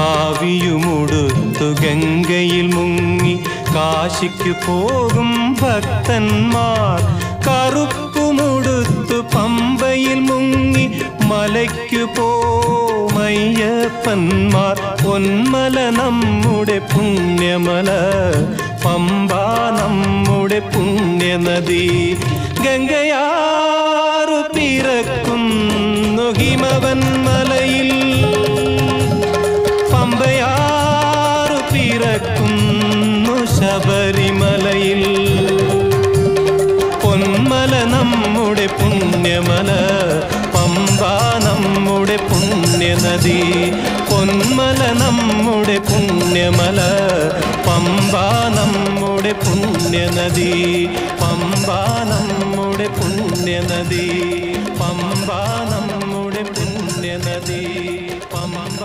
കാവിയുമുടുത്തു ഗംഗയിൽ മുങ്ങി കാശിക്കു പോകും ഭക്തന്മാർ, കറുപ്പുമുടുത്തു പമ്പയിൽ മുങ്ങി മലയ്ക്കു പോമയ്യപ്പന്മാർ. പൊന്മല നമ്മുടെ പുണ്യമല, പമ്പ നമ്മുടെ പുണ്യനദി. ഗംഗയാറു പിറക്കുന്നു ഹിമവൻ മലയിൽ, പമ്പയാറു പിറക്കുന്നു ശബരിമലയിൽ. പൊന്മല നമ്മുടെ പുണ്യമല, പമ്പ നമ്മുടെ പുണ്യനദി. പൊന്മല നമ്മുടെ പുണ്യമല, പമ്പ നമ്മുടെ പുണ്യനദി. പമ്പ നമ്മുടെ പുണ്യനദി, പമ്പ നമ്മുടെ പുണ്യനദി, പമ്പ.